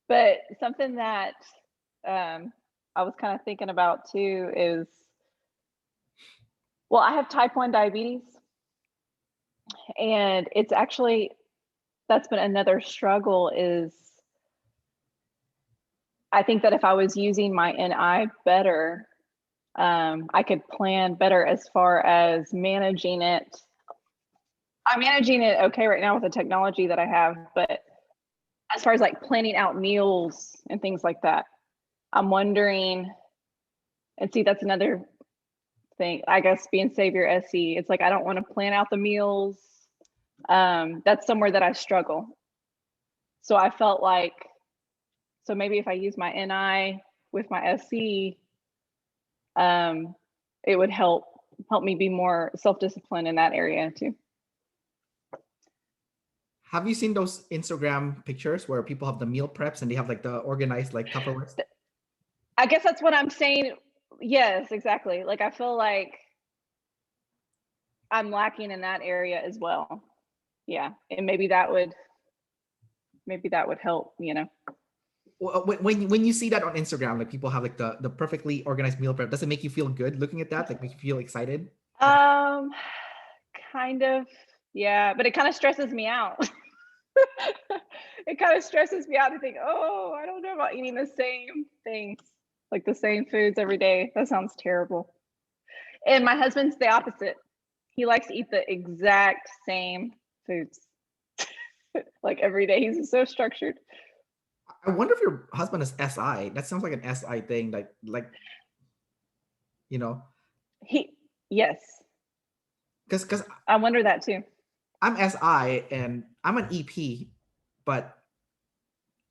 but something that I was kind of thinking about too is, well, I have type 1 diabetes, and it's actually that's been another struggle is I think that if I was using my NI better, I could plan better as far as managing it. I'm managing it okay right now with the technology that I have, but as far as like planning out meals and things like that, I'm wondering, and see, that's another thing, I guess, being Savior SE. It's like, I don't want to plan out the meals. That's somewhere that I struggle. So I felt like, so maybe if I use my NI with my SE, it would help me be more self-disciplined in that area too. Have you seen those Instagram pictures where people have the meal preps and they have like the organized like Tupperware? I guess that's what I'm saying. Yes, exactly. Like I feel like I'm lacking in that area as well. Yeah, and maybe that would help, you know. When you see that on Instagram, like people have like the perfectly organized meal prep, does it make you feel good looking at that? Like make you feel excited? Kind of, yeah, but it kind of stresses me out. It kind of stresses me out to think, oh, I don't know about eating the same things, like the same foods every day. That sounds terrible. And my husband's the opposite. He likes to eat the exact same foods, like every day. He's so structured. I wonder if your husband is SI. That sounds like an SI thing, like you know. Yes. Because I wonder that too. I'm SI and I'm an EP, but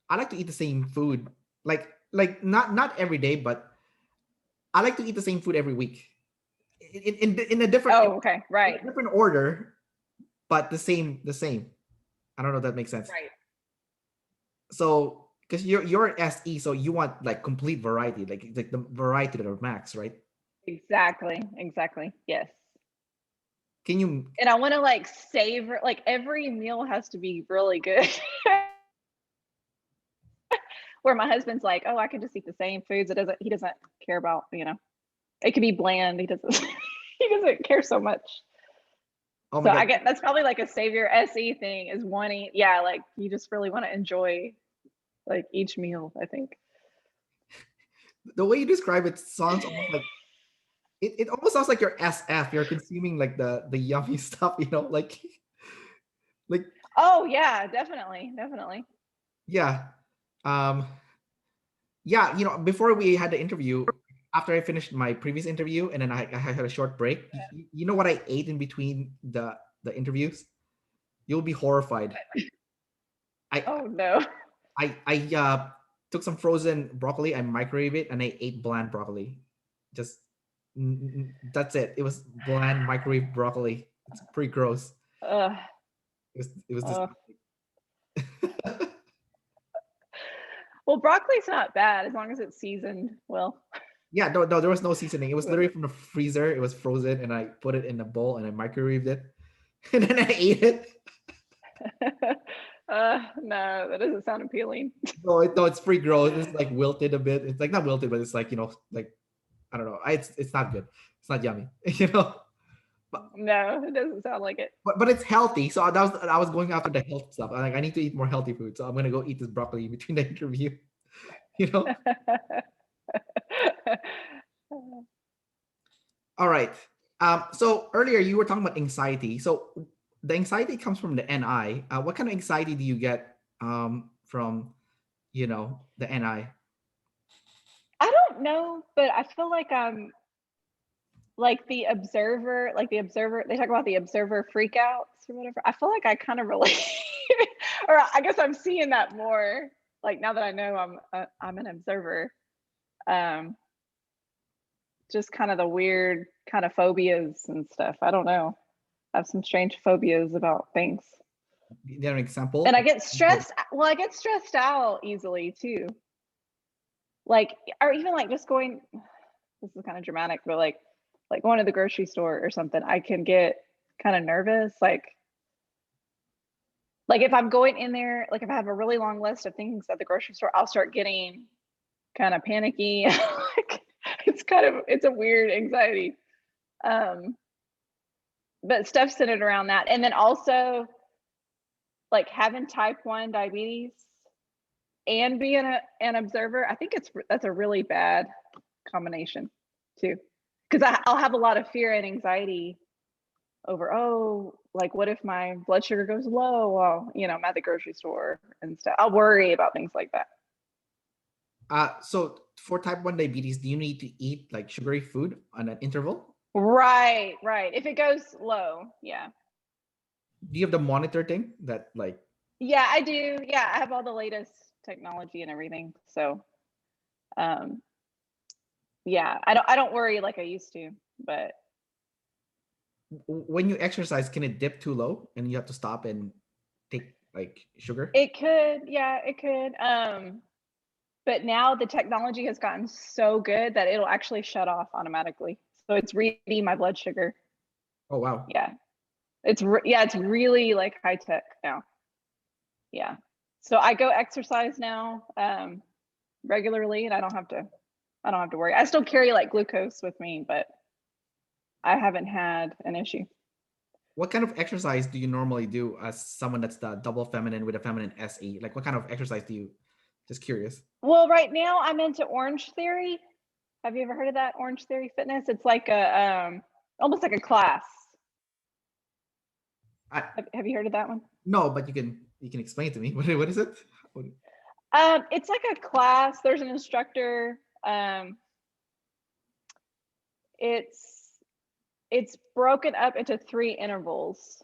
I like to eat the same food. Like not every day, but I like to eat the same food every week. In a different okay, right. different order, but the same. I don't know if that makes sense. Right. So because you're an SE, so you want like complete variety, like the variety to the max, right? Exactly. Yes. Can you? And I want to like savor, like every meal has to be really good. Where my husband's like, oh, I can just eat the same foods. He doesn't care about, you know, it could be bland. He doesn't he doesn't care so much. Oh so my God. I get that's probably like a Savior SE thing, is wanting, yeah, like you just really want to enjoy like each meal, I think. The way you describe it sounds almost like it almost sounds like you're SF. You're consuming like the yummy stuff, you know, like oh yeah, definitely. Yeah. Yeah, you know, before we had the interview, after I finished my previous interview and then I had a short break, you know what I ate in between the interviews? You'll be horrified. Oh no. I took some frozen broccoli, I microwaved it, and I ate bland broccoli. Just that's it. It was bland microwave broccoli. It's pretty gross. It was Well, broccoli's not bad as long as it's seasoned well. Yeah, no, there was no seasoning. It was literally from the freezer. It was frozen, and I put it in a bowl and I microwaved it, and then I ate it. No, that doesn't sound appealing. No, it's pretty gross. It's like wilted a bit. It's like not wilted, but it's like, you know, like I don't know. It's not good. It's not yummy, you know. No, it doesn't sound like it. But it's healthy. So I was going after the health stuff. I'm like, I need to eat more healthy food. So I'm gonna go eat this broccoli between the interview. You know. All right. So earlier you were talking about anxiety. So the anxiety comes from the NI. What kind of anxiety do you get from, you know, the NI? I don't know, but I feel like I'm like the observer, they talk about the observer freakouts or whatever. I feel like I kind of relate, or I guess I'm seeing that more, like now that I know I'm an observer. Just kind of the weird kind of phobias and stuff. I don't know. I have some strange phobias about things. Is there an example? And I get stressed. Well, I get stressed out easily too. Like, or even like just going, this is kind of dramatic, but like going to the grocery store or something, I can get kind of nervous. Like if I'm going in there, like if I have a really long list of things at the grocery store, I'll start getting kind of panicky. Like, it's a weird anxiety. But stuff centered around that. And then also like having type 1 diabetes and being an observer, I think that's a really bad combination too. Because I'll have a lot of fear and anxiety over, oh, like what if my blood sugar goes low while, I'm at the grocery store and stuff. I'll worry about things like that. So for type 1 diabetes, do you need to eat like sugary food on an interval? Right. If it goes low, yeah. Do you have the monitor thing that like? Yeah, I do. Yeah, I have all the latest technology and everything. So, yeah, I don't worry like I used to, but When you exercise, can it dip too low and you have to stop and take like sugar? it could, yeah, it could. But now the technology has gotten so good that it'll actually shut off automatically. So it's reading my blood sugar. Oh wow. Yeah. It's really like high tech now. Yeah. So I go exercise now regularly, and I don't have to worry. I still carry like glucose with me, but I haven't had an issue. What kind of exercise do you normally do as someone that's the double feminine with a feminine SE? Like what kind of exercise do you, just curious? Well, right now I'm into Orange Theory. Have you ever heard of that? Orange Theory Fitness? It's like a almost like a class. Have you heard of that one? No, but you can explain to me. What is it? It's like a class. There's an instructor. It's broken up into 3 intervals.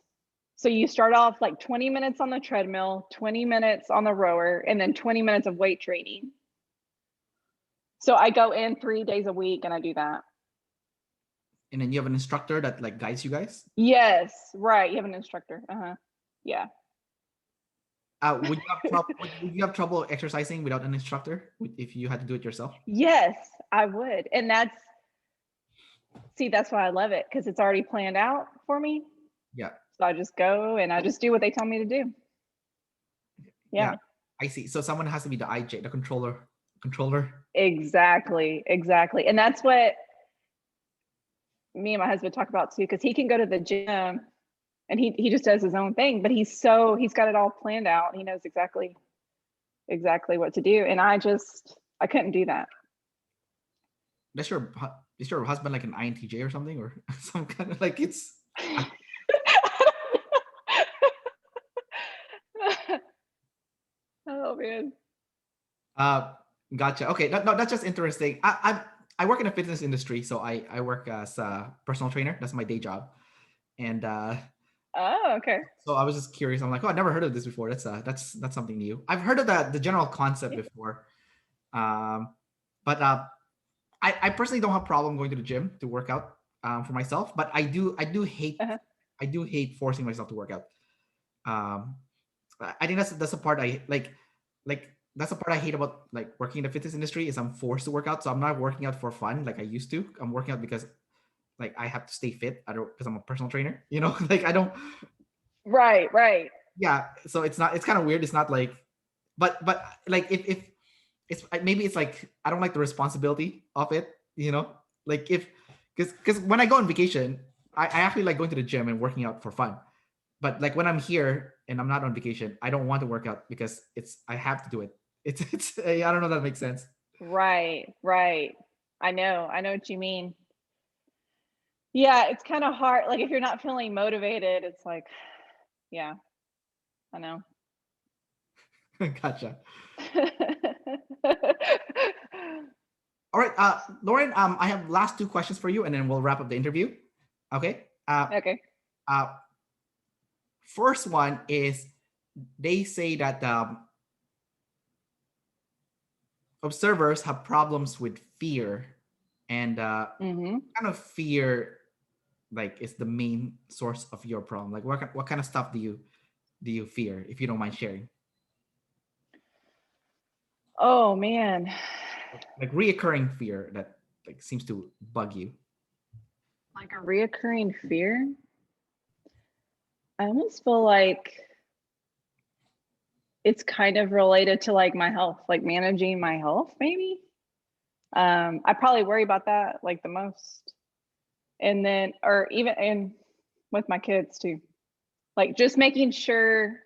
So you start off like 20 minutes on the treadmill, 20 minutes on the rower, and then 20 minutes of weight training. So I go in 3 days a week and I do that. And then you have an instructor that like guides you guys? Yes, right. You have an instructor. Yeah. Would you have trouble exercising without an instructor if you had to do it yourself? Yes, I would. And that's why I love it, because it's already planned out for me. Yeah. So I just go and I just do what they tell me to do. Yeah. I see. So someone has to be the IJ, the controller. Exactly. And that's what me and my husband talk about too, because he can go to the gym and he just does his own thing, but he's got it all planned out. He knows exactly what to do. And I couldn't do that. Is your husband like an INTJ or something, or some kind of like it's? Oh man. Gotcha. Okay, no, that's just interesting. I work in the fitness industry, so I work as a personal trainer. That's my day job, and oh, okay. So I was just curious. I'm like, oh, I never heard of this before. That's something new. I've heard of the general concept before, but I personally don't have problem going to the gym to work out for myself. But I do hate I do hate forcing myself to work out. I think that's the part I like that's the part I hate about like working in the fitness industry is I'm forced to work out. So I'm not working out for fun like I used to. I'm working out because like I have to stay fit. Because I'm a personal trainer. Like I don't. Right. Yeah. So it's kind of weird. It's not like, but like if it's maybe it's like I don't like the responsibility of it. Like because when I go on vacation, I actually like going to the gym and working out for fun. But like when I'm here and I'm not on vacation, I don't want to work out because I have to do it. It's I don't know if that makes sense. Right. I know what you mean. Yeah, it's kind of hard. Like if you're not feeling motivated, it's like, yeah, I know. Gotcha. All right, Lauren. I have last 2 questions for you, and then we'll wrap up the interview. Okay. Okay. First one is they say that observers have problems with fear, and kind of fear like is the main source of your problem. Like what kind of stuff do you fear, if you don't mind sharing? Oh man. Like reoccurring fear that like seems to bug you. Like a reoccurring fear? I almost feel like it's kind of related to like my health, like managing my health maybe. I probably worry about that like the most. And then, or even with my kids too. Like just making sure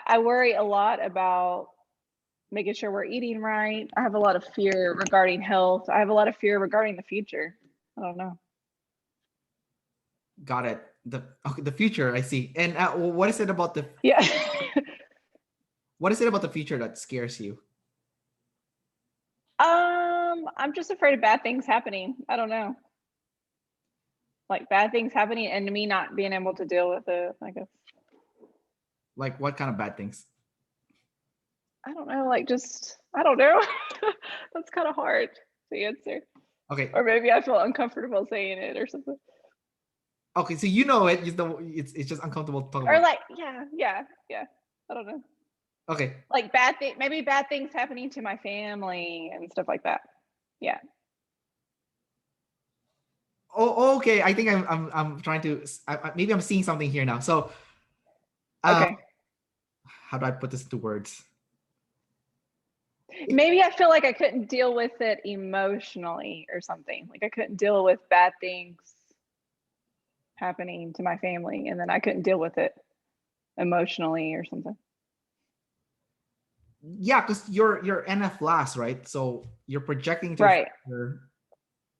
I worry a lot about making sure we're eating right. I have a lot of fear regarding health. I have a lot of fear regarding the future. I don't know. Got it. The future, I see. And what is it about the Yeah. what is it about the future that scares you? I'm just afraid of bad things happening. I don't know. Like bad things happening and me not being able to deal with it, I guess. Like what kind of bad things? I don't know, like just I don't know. That's kind of hard to answer. Okay. Or maybe I feel uncomfortable saying it or something. Okay, so you know it. It's just uncomfortable to talk Or about. like, yeah. I don't know. Okay. Like maybe bad things happening to my family and stuff like that. Yeah. Oh, okay. I think I'm trying to. Maybe I'm seeing something here now. So, Okay. how do I put this into words? Maybe I feel like I couldn't deal with it emotionally or something. Like I couldn't deal with bad things happening to my family, and then I couldn't deal with it emotionally or something. Yeah, because you're NF last, right? So you're projecting to Right.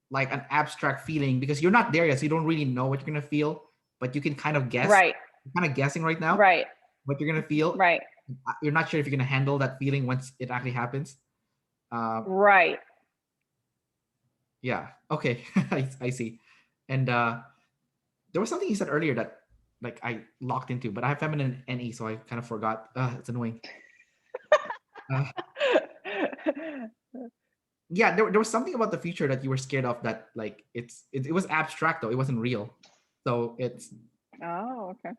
like an abstract feeling because you're not there yet, so you don't really know what you're gonna feel, but you can kind of guess. Right. You're kind of guessing right now Right. what you're gonna feel. Right. You're not sure if you're gonna handle that feeling once it actually happens. Right. Yeah. Okay. I see. And there was something you said earlier that like I locked into, but I have feminine NE, so I kind of forgot. It's annoying. Uh, yeah, there was something about the future that you were scared of that like it was abstract though, it wasn't real. So it's Oh, okay.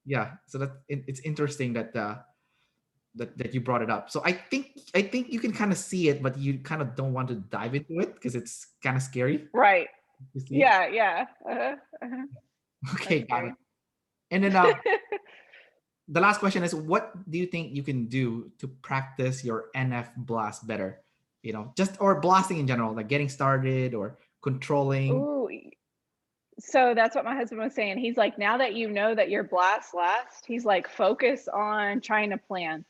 yeah, so it's interesting that that you brought it up. So I think you can kind of see it, but you kind of don't want to dive into it because it's kind of scary. Right. You see it? Yeah. Okay, That's got it. scary. And then the last question is, what do you think you can do to practice your NF blast better? You know, just or blasting in general, like getting started or controlling. Ooh. So that's what my husband was saying. He's like, now that you know that your blast last, he's like, focus on trying to plan.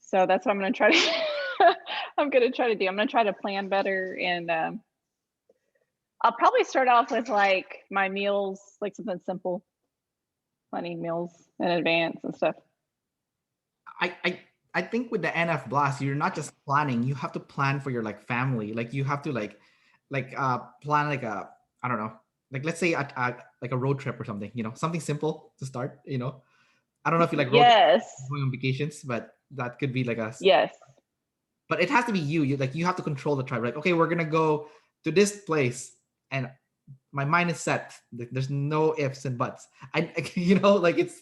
So that's what I'm going to try to I'm going to try to do. I'm going to try to plan better, and I'll probably start off with like my meals, like something simple, planning meals in advance and stuff. I think with the NF blast, you're not just planning, you have to plan for your like family. Like you have to plan like a I don't know, like let's say like a road trip or something, you know, something simple to start, you know. I don't know if you like road Yes. going on vacations, but that could be like Yes. but it has to be you like you have to control the tribe. Like, okay, we're gonna go to this place and my mind is set. There's no ifs and buts. You know, like it's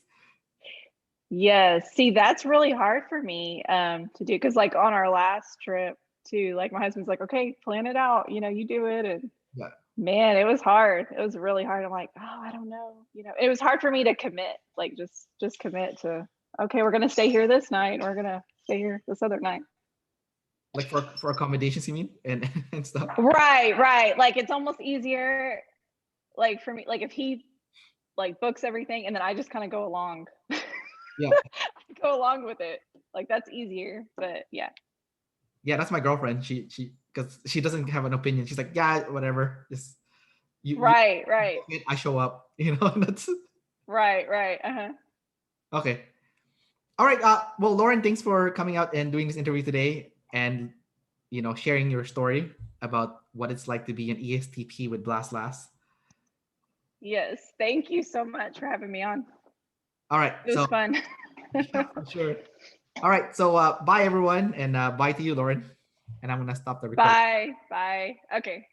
Yes. See, that's really hard for me to do, because like on our last trip too, like my husband's like, okay, plan it out, you know, you do it. And yeah. man, it was hard. It was really hard. I'm like, oh, I don't know. You know, it was hard for me to commit, like just commit to, okay, we're gonna stay here this night, we're gonna stay here this other night. Like for accommodations, you mean, and and stuff. Right. Like it's almost easier, like for me, like if he like books everything and then I just kind of go along. Yeah. Go along with it. Like that's easier, but yeah. Yeah, that's my girlfriend. She because she doesn't have an opinion. She's like, yeah, whatever. Just you Right. I show up, you know. That's Right. Uh-huh. okay. All right. Well, Lauren, thanks for coming out and doing this interview today, and you know, sharing your story about what it's like to be an ESTP with Blast Last. Yes. Thank you so much for having me on. All right. It was fun. Yeah, for sure. All right. So bye everyone, and bye to you, Lauren. And I'm gonna stop the recording. Bye. Okay.